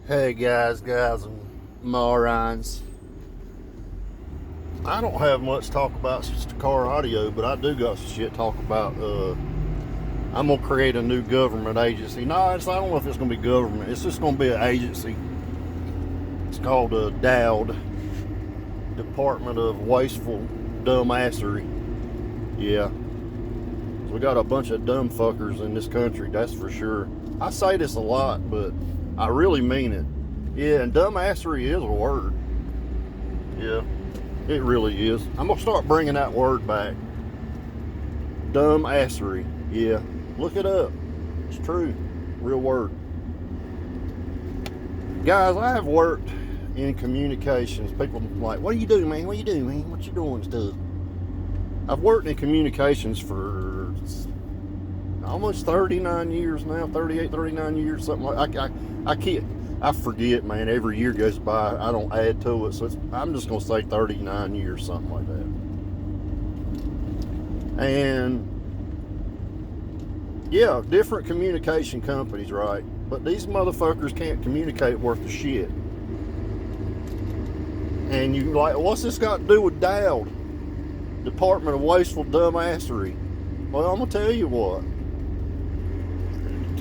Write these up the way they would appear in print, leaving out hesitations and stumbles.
Hey guys, and morons. I don't have much to talk about just car audio, but I do got some shit to talk about. I'm gonna create a new government agency. No, I don't know if it's gonna be government. It's just gonna be an agency. It's called DOWD, Department of Wasteful Dumbassery. Yeah, we got a bunch of dumb fuckers in this country. That's for sure. I say this a lot, but I really mean it. Yeah, and dumbassery is a word. Yeah, it really is. I'm gonna start bringing that word back. Dumbassery. Yeah, look it up. It's true. Real word. Guys, I have worked in communications. People are like, what do you do, man? What do you do, man? What you doing stuff? I've worked in communications for almost 39 years now, 38, 39 years, something like I forget, man. Every year goes by, I don't add to it, so I'm just gonna say 39 years, something like that. And yeah, different communication companies, right? But these motherfuckers can't communicate worth a shit. And you're like, what's this got to do with DOWD? Department of Wasteful Dumbassery. Well, I'm gonna tell you what.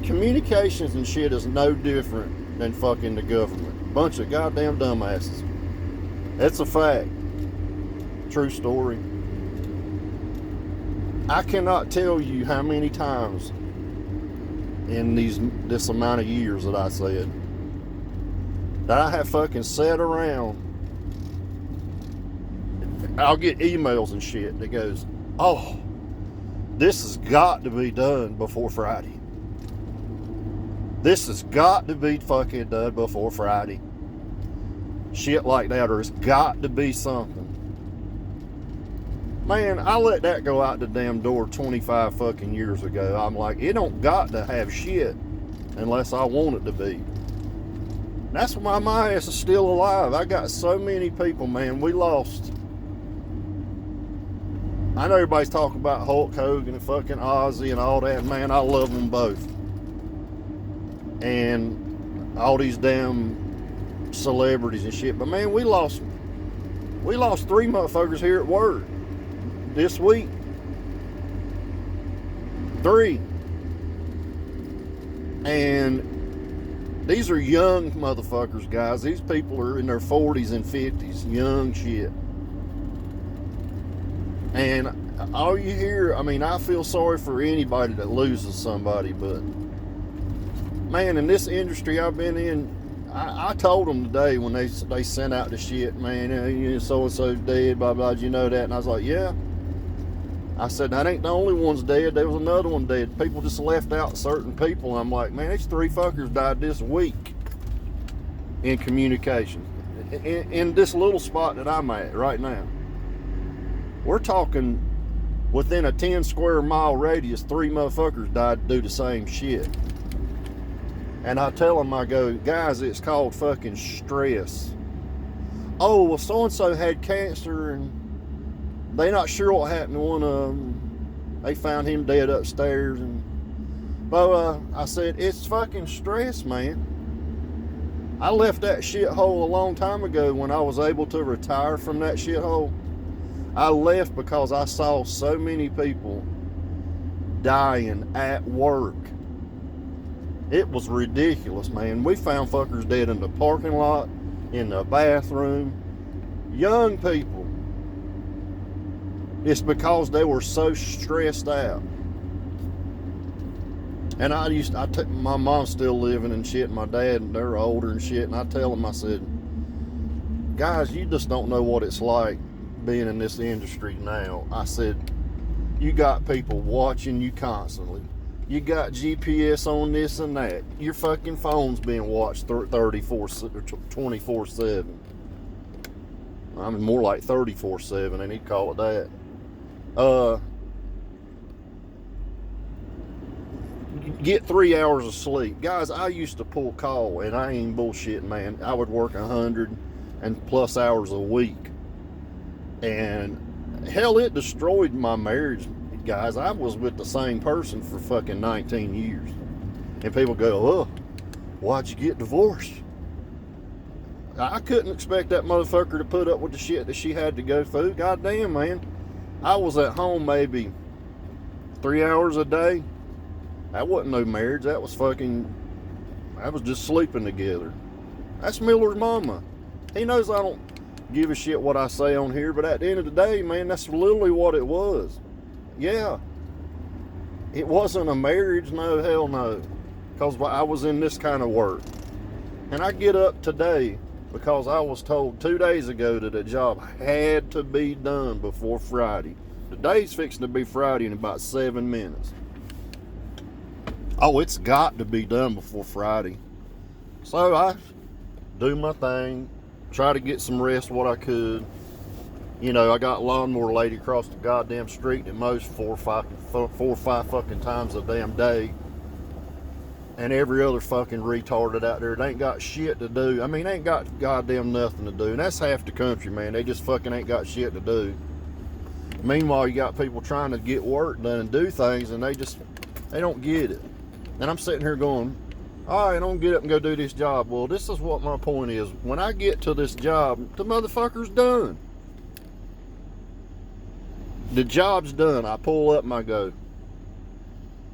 Communications and shit is no different than fucking the government. Bunch of goddamn dumbasses. That's a fact. True story. I cannot tell you how many times in this amount of years that I said that I have fucking sat around. I'll get emails and shit that goes, oh, this has got to be done before Friday. This has got to be fucking done before Friday. Shit like that, or it's got to be something. Man, I let that go out the damn door 25 fucking years ago. I'm like, it don't got to have shit unless I want it to be. That's why my ass is still alive. I got so many people, man. We lost. I know everybody's talking about Hulk Hogan and fucking Ozzy and all that. Man, I love them both. And all these damn celebrities and shit. But man, we lost 3 motherfuckers here at work this week. 3. And these are young motherfuckers, guys. These people are in their 40s and 50s. Young shit. And all you hear, I mean, I feel sorry for anybody that loses somebody, but man, in this industry I've been in, I told them today when they sent out the shit, man, so-and-so's dead, blah, blah, you know that? And I was like, yeah. I said, that ain't the only one's dead. There was another one dead. People just left out certain people. And I'm like, man, these 3 fuckers died this week in communication. In this little spot that I'm at right now. We're talking within a 10 square mile radius, 3 motherfuckers died to do the same shit. And I tell them, I go, guys, it's called fucking stress. Oh, well, so-and-so had cancer and they not sure what happened to one of them. They found him dead upstairs. But I said, it's fucking stress, man. I left that shithole a long time ago when I was able to retire from that shithole. I left because I saw so many people dying at work. It was ridiculous, man. We found fuckers dead in the parking lot, in the bathroom. Young people. It's because they were so stressed out. And my mom's still living and shit, and my dad, and they're older and shit, and I tell them, I said, guys, you just don't know what it's like being in this industry now. I said, you got people watching you constantly. You got GPS on this and that. Your fucking phone's being watched 24/7. I mean, more like 34/7, and he'd call it that. Get 3 hours of sleep. Guys, I used to pull call, and I ain't bullshitting, man. I would work 100 and plus hours a week. And hell, it destroyed my marriage, guys. I was with the same person for fucking 19 years. And people go, oh, why'd you get divorced? I couldn't expect that motherfucker to put up with the shit that she had to go through. Goddamn, man. I was at home maybe 3 hours a day. That wasn't no marriage. That was just sleeping together. That's Miller's mama. He knows I don't give a shit what I say on here, but at the end of the day, man, that's literally what it was. Yeah. It wasn't a marriage, no, hell no. Because I was in this kind of work. And I get up today because I was told 2 days ago that a job had to be done before Friday. The day's fixing to be Friday in about 7 minutes. Oh, it's got to be done before Friday. So I do my thing, try to get some rest what I could. You know, I got a lawnmower lady across the goddamn street that mows 4 or 5 fucking times a damn day. And every other fucking retarded out there that ain't got shit to do. I mean, ain't got goddamn nothing to do. And that's half the country, man. They just fucking ain't got shit to do. Meanwhile, you got people trying to get work done and do things, and they don't get it. And I'm sitting here going, all right, I'm gonna get up and go do this job. Well, this is what my point is. When I get to this job, the motherfucker's done. The job's done. I pull up and I go,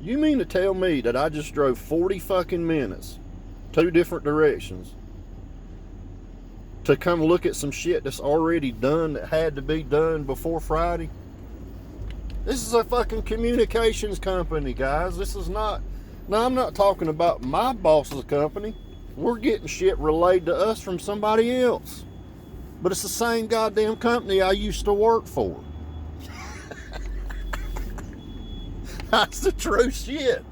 you mean to tell me that I just drove 40 fucking minutes, 2 different directions, to come look at some shit that's already done that had to be done before Friday? This is a fucking communications company, guys. This is not... Now, I'm not talking about my boss's company. We're getting shit relayed to us from somebody else. But it's the same goddamn company I used to work for. That's the true shit.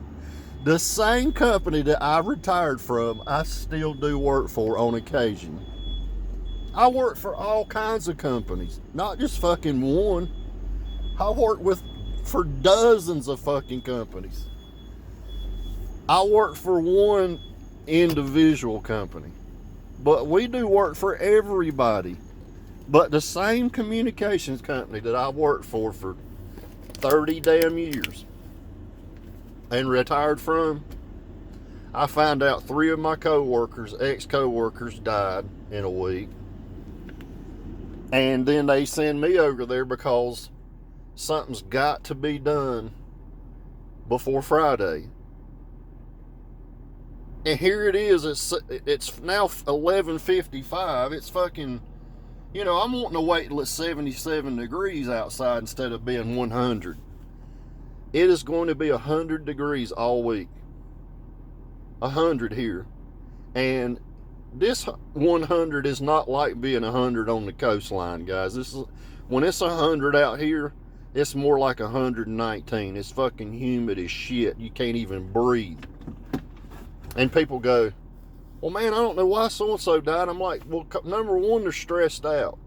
The same company that I retired from, I still do work for on occasion. I work for all kinds of companies, not just fucking one. I work for dozens of fucking companies. I work for one individual company, but we do work for everybody. But the same communications company that I worked for 30 damn years and retired from, I found out 3 of my ex-coworkers died in a week. And then they send me over there because something's got to be done before Friday. And here it is, it's now 11:55. It's fucking, you know, I'm wanting to wait till it's 77 degrees outside instead of being 100. It is going to be 100 degrees all week. 100 here. And this 100 is not like being 100 on the coastline, guys. When it's 100 out here, it's more like 119. It's fucking humid as shit. You can't even breathe. And people go, well, man, I don't know why so-and-so died. I'm like, well, number one, they're stressed out.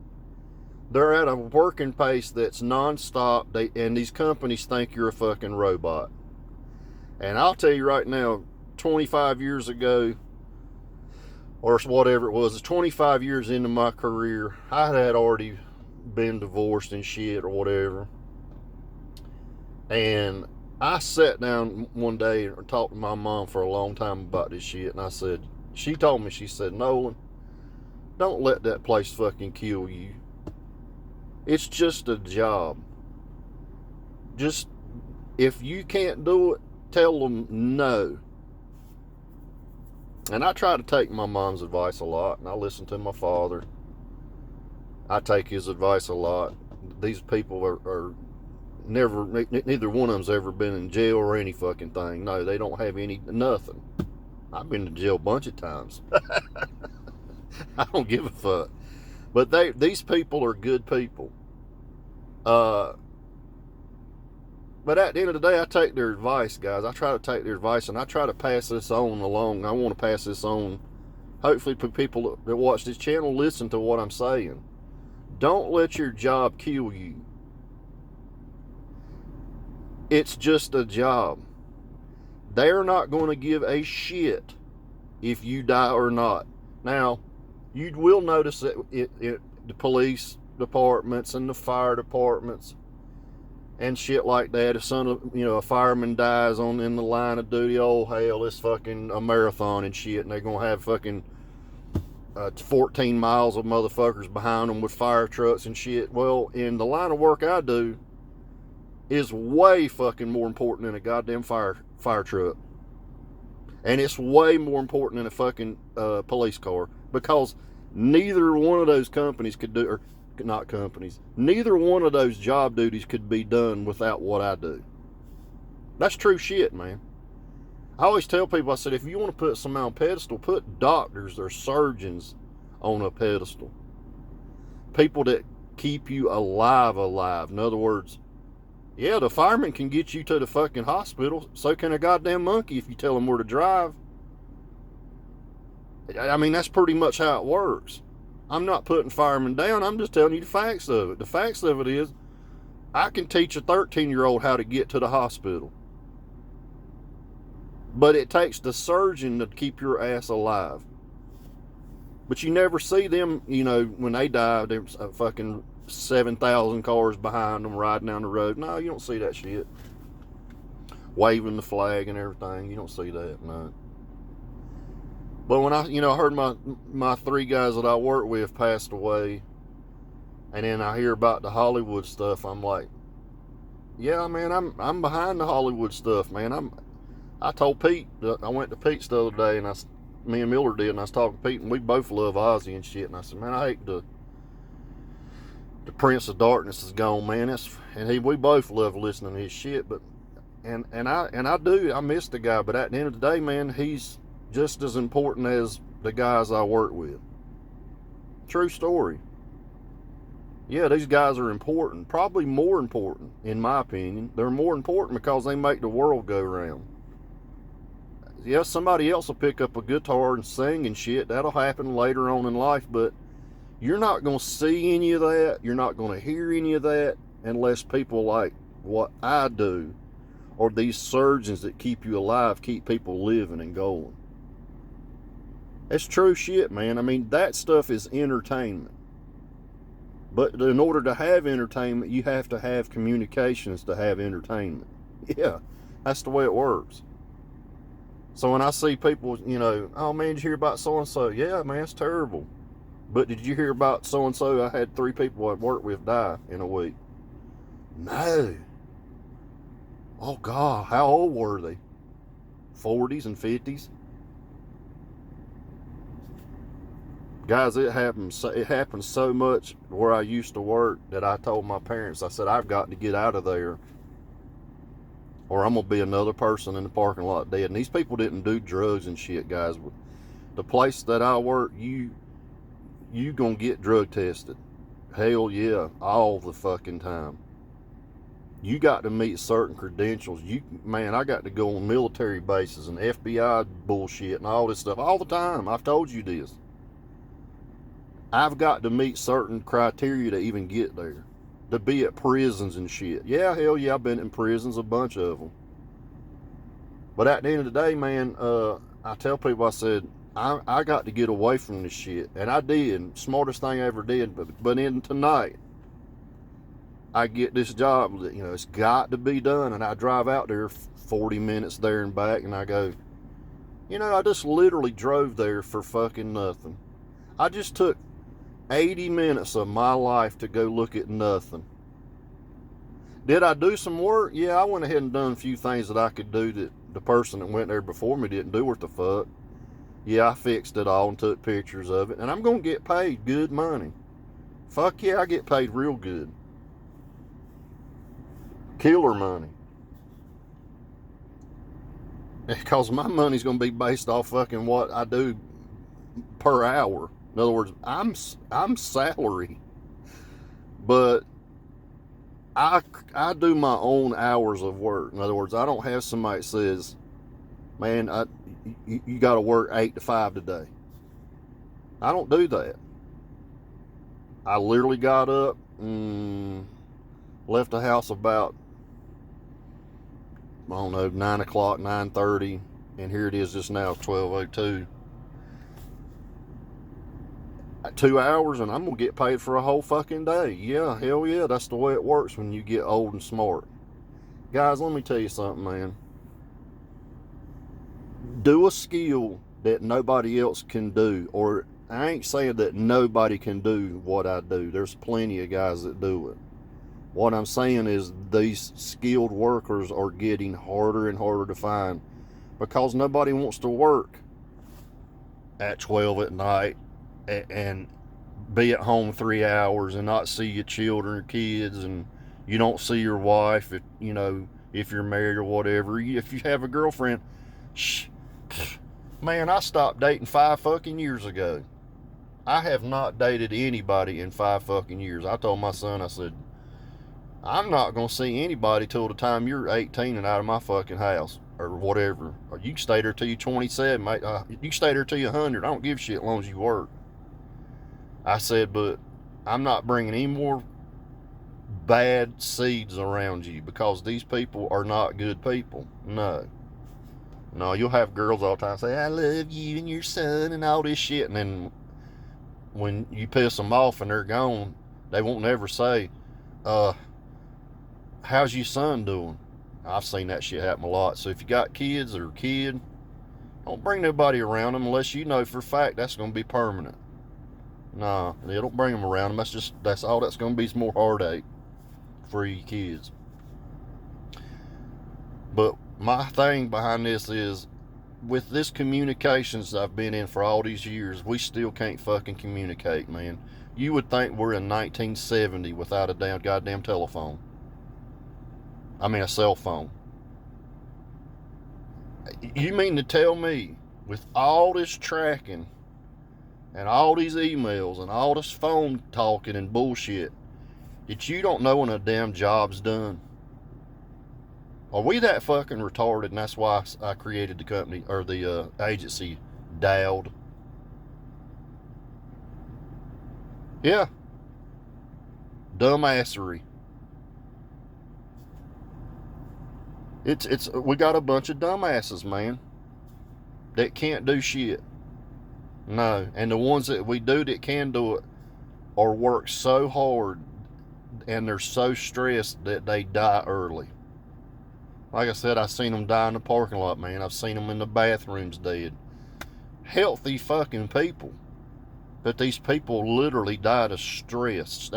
They're at a working pace that's nonstop, and these companies think you're a fucking robot. And I'll tell you right now, 25 years ago, or whatever it was, 25 years into my career, I had already been divorced and shit or whatever. And I sat down one day and talked to my mom for a long time about this shit, and she told me, she said, Nolan, don't let that place fucking kill you. It's just a job. Just, if you can't do it, tell them no. And I try to take my mom's advice a lot, and I listen to my father. I take his advice a lot. These people are never, neither one of them's ever been in jail or any fucking thing. No, they don't have nothing. I've been to jail a bunch of times. I don't give a fuck. But these people are good people. But at the end of the day, I take their advice, guys. I try to take their advice, and I try to pass this on along. I want to pass this on. Hopefully, people that watch this channel listen to what I'm saying. Don't let your job kill you. It's just a job. They're not going to give a shit if you die or not. Now, you will notice that the police departments and the fire departments and shit like that, if a fireman dies in the line of duty, oh hell, it's fucking a marathon and shit, and they're gonna have fucking 14 miles of motherfuckers behind them with fire trucks and shit. Well, in the line of work I do is way fucking more important than a goddamn fire truck. And it's way more important than a fucking police car, because neither one of those companies could do, or not companies, neither one of those job duties could be done without what I do. That's true shit, man. I always tell people, I said, if you want to put somebody on a pedestal, put doctors or surgeons on a pedestal. People that keep you alive. In other words, yeah, the fireman can get you to the fucking hospital. So can a goddamn monkey if you tell him where to drive. I mean, that's pretty much how it works. I'm not putting firemen down. I'm just telling you the facts of it. The facts of it is, I can teach a 13-year-old how to get to the hospital. But it takes the surgeon to keep your ass alive. But you never see them, you know, when they die, there's a fucking 7,000 cars behind them riding down the road. No, you don't see that shit. Waving the flag and everything. You don't see that, no. But when I heard my 3 guys that I work with passed away, and then I hear about the Hollywood stuff, I'm like, yeah, man, I'm behind the Hollywood stuff, man. I told Pete, I went to Pete's the other day, and me and Miller did, and I was talking to Pete, and we both love Ozzy and shit, and I said, man, I hate the Prince of Darkness is gone, man. We both love listening to his shit, but and I miss the guy, but at the end of the day, man, he's just as important as the guys I work with. True story. Yeah, these guys are important, probably more important, in my opinion. They're more important because they make the world go round. Yeah, somebody else will pick up a guitar and sing and shit. That'll happen later on in life, but you're not going to see any of that. You're not going to hear any of that unless people like what I do, or these surgeons that keep you alive, keep people living and going. It's true shit, man. I mean, that stuff is entertainment. But in order to have entertainment, you have to have communications to have entertainment. Yeah, that's the way it works. So when I see people, oh man, did you hear about so-and-so? Yeah, man, it's terrible. But did you hear about so-and-so? I had 3 people I worked with die in a week. No. Oh God, how old were they? 40s and 50s? Guys, it happens so much where I used to work that I told my parents, I said, I've got to get out of there, or I'm going to be another person in the parking lot dead. And these people didn't do drugs and shit, guys. The place that I work, you going to get drug tested. Hell yeah, all the fucking time. You got to meet certain credentials. Man, I got to go on military bases and FBI bullshit and all this stuff all the time. I've told you this. I've got to meet certain criteria to even get there. To be at prisons and shit. Yeah, hell yeah, I've been in prisons, a bunch of them. But at the end of the day, man, I tell people, I said, I got to get away from this shit. And I did. Smartest thing I ever did. But in tonight, I get this job that, it's got to be done. And I drive out there 40 minutes there and back. And I go, I just literally drove there for fucking nothing. I just took 80 minutes of my life to go look at nothing. Did I do some work? Yeah, I went ahead and done a few things that I could do that the person that went there before me didn't do worth the fuck. Yeah, I fixed it all and took pictures of it. And I'm going to get paid good money. Fuck yeah, I get paid real good. Killer money. Because my money's going to be based off fucking what I do per hour. In other words, I'm salary, but I do my own hours of work. In other words, I don't have somebody that says, man, you got to work 8 to 5 today. I don't do that. I literally got up and left the house about, 9 o'clock, 9:30, and here it is just now, 12:02. 2 hours and I'm going to get paid for a whole fucking day. Yeah, hell yeah, that's the way it works when you get old and smart. Guys, let me tell you something, man. Do a skill that nobody else can do, or I ain't saying that nobody can do what I do. There's plenty of guys that do it. What I'm saying is these skilled workers are getting harder and harder to find because nobody wants to work at 12 at night and be at home 3 hours and not see your children or kids, and you don't see your wife, if, you know, if you're married or whatever. If you have a girlfriend, man, I stopped dating 5 fucking years ago. I have not dated anybody in 5 fucking years. I told my son, I said, I'm not going to see anybody till the time you're 18 and out of my fucking house or whatever. Or you can stay there till you're 27, mate. You can stay there till you're 100. I don't give a shit as long as you work. I said, but I'm not bringing any more bad seeds around you because these people are not good people. No, you'll have girls all the time say, I love you and your son and all this shit. And then when you piss them off and they're gone, they won't never say, how's your son doing? I've seen that shit happen a lot. So if you got kids or a kid, don't bring nobody around them unless you know for a fact that's going to be permanent. Nah, they don't bring them around them. That's all that's going to be is more heartache for your kids. But my thing behind this is, with this communications I've been in for all these years, we still can't fucking communicate, man. You would think we're in 1970 without a damn goddamn telephone. I mean, a cell phone. You mean to tell me, with all this tracking and all these emails and all this phone talking and bullshit, that you don't know when a damn job's done? Are we that fucking retarded? And that's why I created the company, or the agency, Dowd. Yeah. Dumbassery. We got a bunch of dumbasses, man, that can't do shit. No, and the ones that we do that can do it are work so hard and they're so stressed that they die early. Like I said, I've seen them die in the parking lot, man. I've seen them in the bathrooms dead. Healthy fucking people. But these people literally died of stress.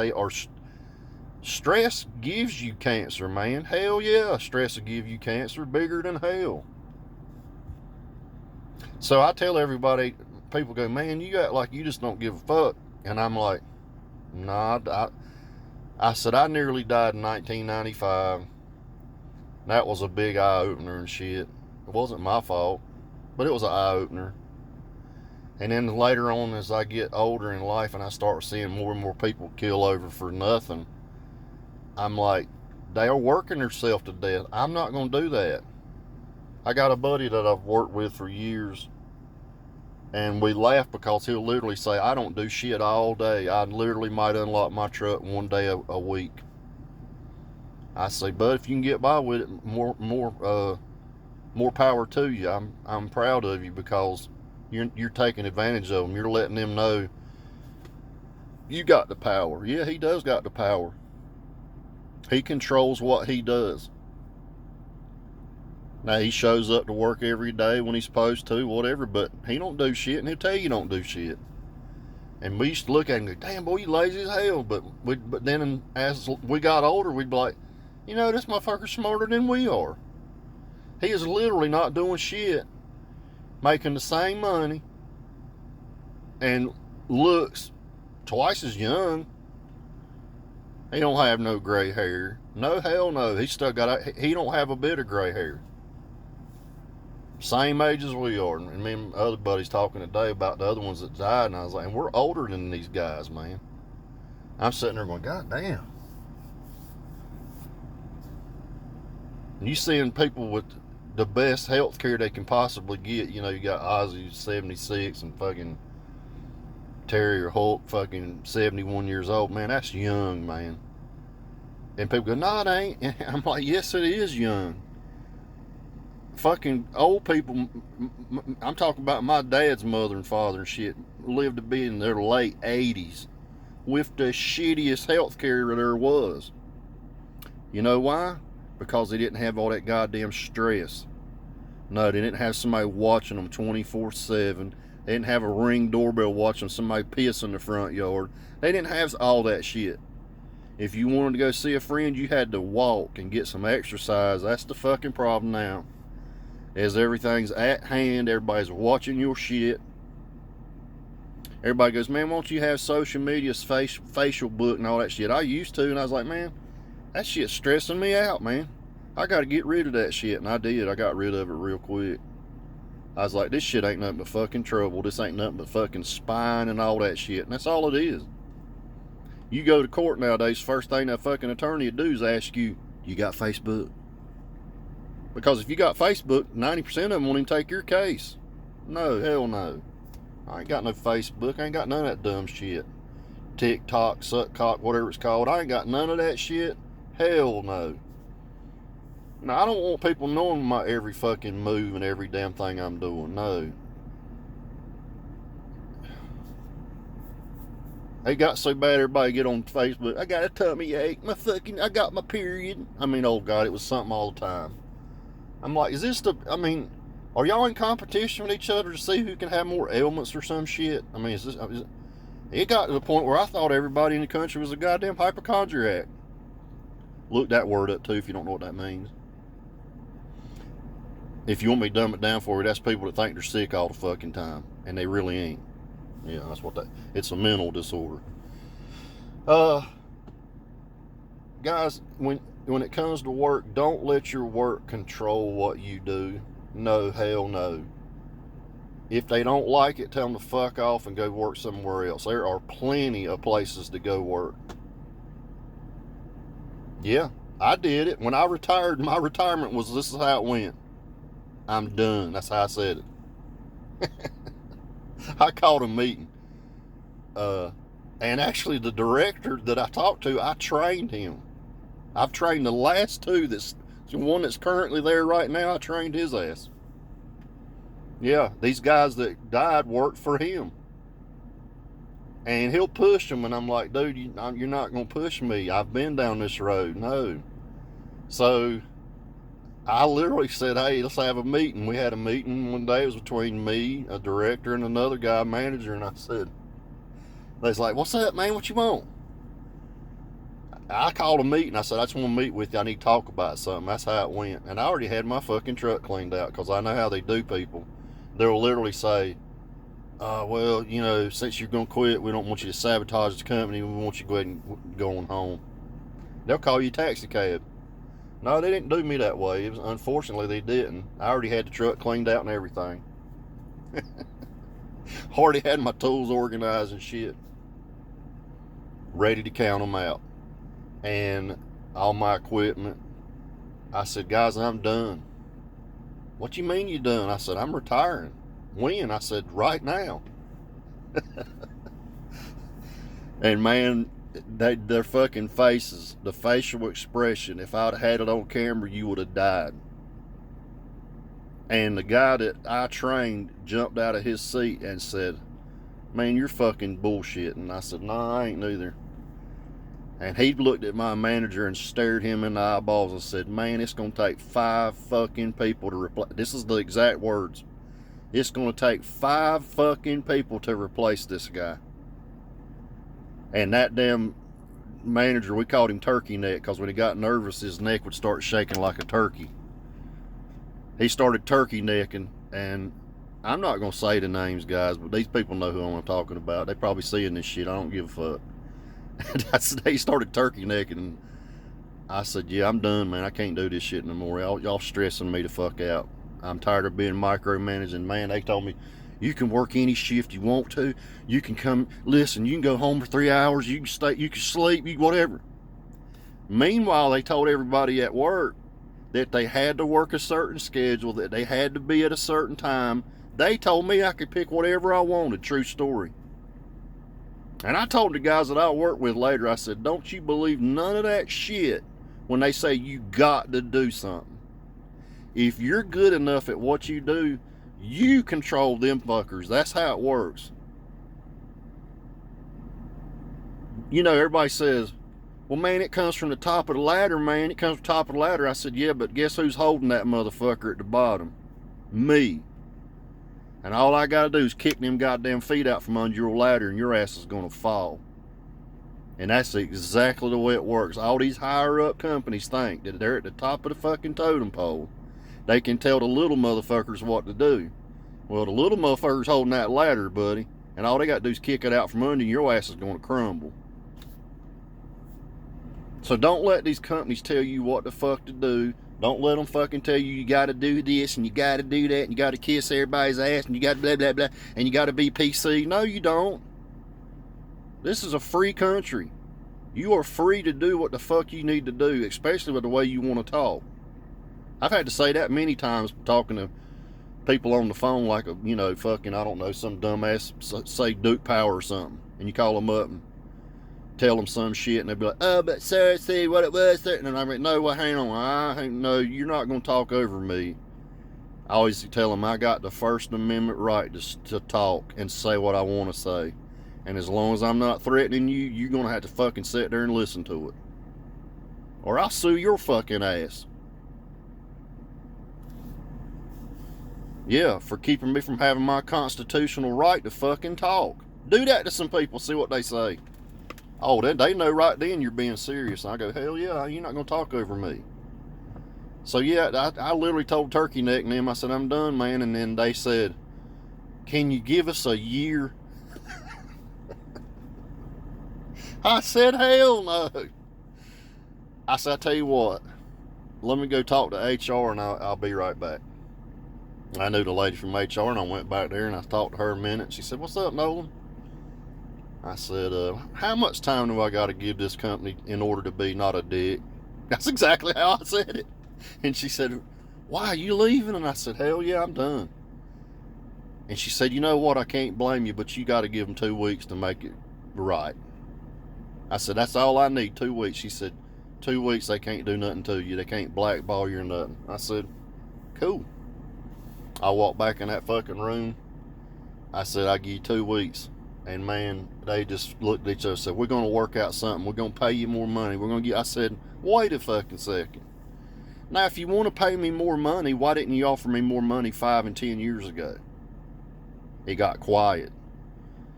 Stress gives you cancer, man. Hell yeah, stress will give you cancer bigger than hell. So I tell everybody, people go, man, you act like you just don't give a fuck. And I'm like, nah, I said, I nearly died in 1995. That was a big eye-opener and shit. It wasn't my fault, but it was an eye-opener. And then later on, as I get older in life and I start seeing more and more people kill over for nothing, I'm like, they are working themselves to death. I'm not going to do that. I got a buddy that I've worked with for years, and we laugh because he'll literally say, I don't do shit all day. I literally might unlock my truck one day a week. I say, bud, if you can get by with it, more power to you. I'm proud of you because you're taking advantage of them. You're letting them know you got the power. Yeah, he does got the power. He controls what he does. Now, he shows up to work every day when he's supposed to, whatever, but he don't do shit, and he'll tell you don't do shit. And we used to look at him and go, damn, boy, you lazy as hell. But then as we got older, we'd be like, you know, this motherfucker's smarter than we are. He is literally not doing shit, making the same money, and looks twice as young. He don't have no gray hair. No, hell no. He he don't have a bit of gray hair. Same age as we are. And me and my other buddies talking today about the other ones that died, and I was like, and we're older than these guys, man. I'm sitting there going, God damn. And you seeing people with the best health care they can possibly get. You know, you got Ozzy 76 and fucking Terry or Hulk fucking 71 years old. Man, that's young, man. And people go, no, it ain't. I'm like, yes, it is young. Fucking old people, I'm talking about my dad's mother and father and shit, lived to be in their late 80s with the shittiest health care there was. You know why? Because they didn't have all that goddamn stress. No, they didn't have somebody watching them 24/7. They didn't have a Ring doorbell watching somebody piss in the front yard. They didn't have all that shit. If you wanted to go see a friend, you had to walk and get some exercise. That's the fucking problem now. As everything's at hand, everybody's watching your shit. Everybody goes, man, won't you have social media's facial book and all that shit? I used to, and I was like, man, that shit's stressing me out, man. I got to get rid of that shit, and I did. I got rid of it real quick. I was like, this shit ain't nothing but fucking trouble. This ain't nothing but fucking spying and all that shit, and that's all it is. You go to court nowadays, first thing that fucking attorney would do is ask you, you got Facebook? Because if you got Facebook, 90% of them won't even take your case. No, hell no. I ain't got no Facebook. I ain't got none of that dumb shit. TikTok, Suckcock, whatever it's called. I ain't got none of that shit. Hell no. Now, I don't want people knowing my every fucking move and every damn thing I'm doing. No. It got so bad everybody get on Facebook. I got a tummy ache. I got my period. I mean, oh God, it was something all the time. I'm like, are y'all in competition with each other to see who can have more ailments or some shit? I mean, it got to the point where I thought everybody in the country was a goddamn hypochondriac. Look that word up too if you don't know what that means. If you want me to dumb it down for you, that's people that think they're sick all the fucking time, and they really ain't. Yeah, that's what it's a mental disorder. Guys, when it comes to work, don't let your work control what you do. No, hell no. If they don't like it, tell them to fuck off and go work somewhere else. There are plenty of places to go work. Yeah, I did it. When I retired, my retirement was, this is how it went. I'm done. That's how I said it. I called a meeting. And actually the director that I talked to, I trained him. I've trained the last two. The one that's currently there right now, I trained his ass. Yeah, these guys that died worked for him. And he'll push them, and I'm like, dude, you're not going to push me. I've been down this road. No. So I literally said, hey, let's have a meeting. We had a meeting one day. It was between me, a director, and another guy, a manager. And I said, they was like, what's up, man? What you want? I called a meeting. I said, I just want to meet with you. I need to talk about something. That's how it went. And I already had my fucking truck cleaned out because I know how they do people. They'll literally say, well, since you're going to quit, we don't want you to sabotage the company. We want you to go ahead and go on home. They'll call you a taxi cab. No, they didn't do me that way. Unfortunately, they didn't. I already had the truck cleaned out and everything. Already had my tools organized and shit. Ready to count them out. And all my equipment. I said, guys, I'm done. What you mean you done? I said, I'm retiring. When? I said, right now. And man, their fucking faces, the facial expression, if I'd had it on camera, you would have died. And the guy that I trained jumped out of his seat and said, man, you're fucking bullshitting. I said, no, I ain't neither. And he looked at my manager and stared him in the eyeballs and said, man, it's going to take 5 fucking people to replace. This is the exact words. It's going to take 5 fucking people to replace this guy. And that damn manager, we called him Turkey Neck because when he got nervous, his neck would start shaking like a turkey. He started turkey necking, and I'm not going to say the names, guys, but these people know who I'm talking about. They probably seeing this shit. I don't give a fuck. He started turkey necking, and I said, yeah, I'm done, man. I can't do this shit no more. Y'all stressing me the fuck out. I'm tired of being micromanaged. And man, they told me, you can work any shift you want to. You can come, listen, you can go home for 3 hours. You can stay, you can sleep, whatever. Meanwhile, they told everybody at work that they had to work a certain schedule, that they had to be at a certain time. They told me I could pick whatever I wanted. True story. And I told the guys that I'll work with later, I said, don't you believe none of that shit when they say you got to do something. If you're good enough at what you do, you control them fuckers. That's how it works. Everybody says, well, man, it comes from the top of the ladder, man. It comes from the top of the ladder. I said, yeah, but guess who's holding that motherfucker at the bottom? Me. And all I gotta do is kick them goddamn feet out from under your ladder and your ass is gonna fall. And that's exactly the way it works. All these higher up companies think that they're at the top of the fucking totem pole. They can tell the little motherfuckers what to do. Well, the little motherfucker's holding that ladder, buddy, and all they got to do is kick it out from under, and your ass is going to crumble. So don't let these companies tell you what the fuck to do. Don't let them fucking tell you you got to do this, and you got to do that, and you got to kiss everybody's ass, and you got to blah, blah, blah, and you got to be PC. No, you don't. This is a free country. You are free to do what the fuck you need to do, especially with the way you want to talk. I've had to say that many times talking to people on the phone like a, fucking, I don't know, some dumbass say Duke Power or something. And you call them up and tell them some shit and they'll be like, oh, but sir, see what it was. And I'm like, no, well, hang on. No, you're not going to talk over me. I always tell them I got the First Amendment right to talk and say what I want to say. And as long as I'm not threatening you, you're going to have to fucking sit there and listen to it. Or I'll sue your fucking ass. Yeah, for keeping me from having my constitutional right to fucking talk. Do that to some people, see what they say. Oh, they know right then you're being serious. And I go, hell yeah, you're not going to talk over me. So yeah, I literally told Turkey Neck and them, I said, I'm done, man. And then they said, can you give us a year? I said, hell no. I said, I tell you what, let me go talk to HR and I'll be right back. I knew the lady from HR and I went back there and I talked to her a minute. She said, what's up, Nolan? I said, how much time do I got to give this company in order to be not a dick? That's exactly how I said it. And she said, why are you leaving? And I said, hell yeah, I'm done. And she said, you know what, I can't blame you, but you got to give them 2 weeks to make it right. I said, that's all I need, 2 weeks. She said, 2 weeks, they can't do nothing to you. They can't blackball you or nothing. I said, cool. I walked back in that fucking room. I said, I'll give you 2 weeks. And man, they just looked at each other and said, we're going to work out something. We're going to pay you more money. We're going to get, I said, wait a fucking second. Now, if you want to pay me more money, why didn't you offer me more money 5 and 10 years ago? It got quiet.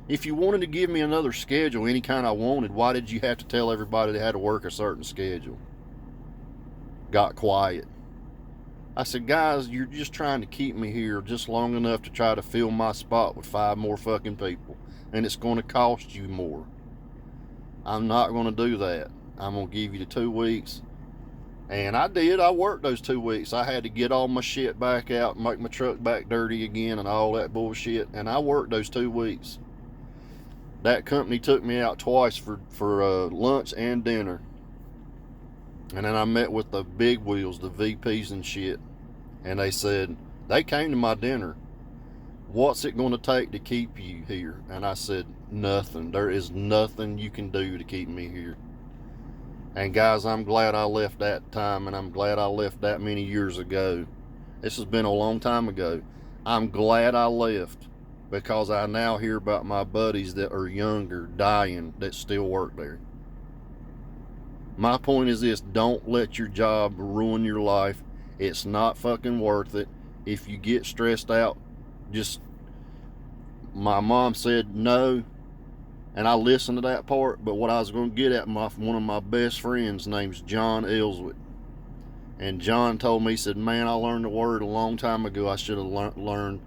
If you wanted to give me another schedule, any kind I wanted, why did you have to tell everybody they had to work a certain schedule? Got quiet. I said, guys, you're just trying to keep me here just long enough to try to fill my spot with 5 more fucking people. And it's going to cost you more. I'm not going to do that. I'm going to give you the 2 weeks. And I did. I worked those 2 weeks. I had to get all my shit back out, make my truck back dirty again and all that bullshit. And I worked those 2 weeks. That company took me out twice for lunch and dinner. And then I met with the big wheels, the VPs and shit. And they said, they came to my dinner. What's it going to take to keep you here? And I said, nothing. There is nothing you can do to keep me here. And guys, I'm glad I left that time, and I'm glad I left that many years ago. This has been a long time ago. I'm glad I left because I now hear about my buddies that are younger dying that still work there. My point is this, don't let your job ruin your life. It's not fucking worth it. If you get stressed out, my mom said no, and I listened to that part, but what I was going to get at, one of my best friends, name's John Ellswood. And John told me, he said, man, I learned the word a long time ago. I should have learned.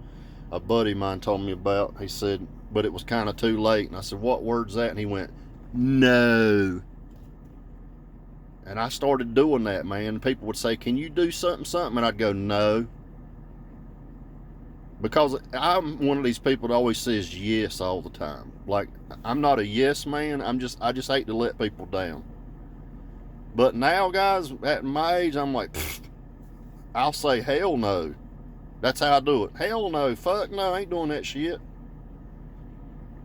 A buddy of mine told me about. He said, but it was kind of too late. And I said, what word's that? And he went, no. And I started doing that, man. People would say, can you do something? And I'd go, no. Because I'm one of these people that always says yes all the time. Like, I'm not a yes man. I just hate to let people down. But now, guys, at my age, I'm like, I'll say hell no. That's how I do it. Hell no. Fuck no. I ain't doing that shit.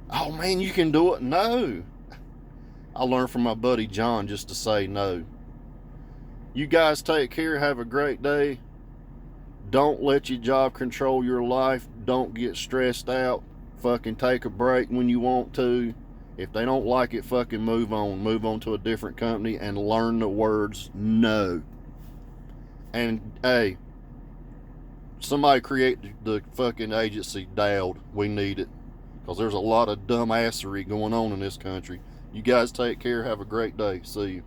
Oh, man, you can do it. No. I learned from my buddy John just to say no. You guys take care. Have a great day. Don't let your job control your life. Don't get stressed out. Fucking take a break when you want to. If they don't like it, fucking move on. Move on to a different company and learn the words no. And, hey, somebody create the fucking agency Dowd. We need it. Because there's a lot of dumbassery going on in this country. You guys take care. Have a great day. See you.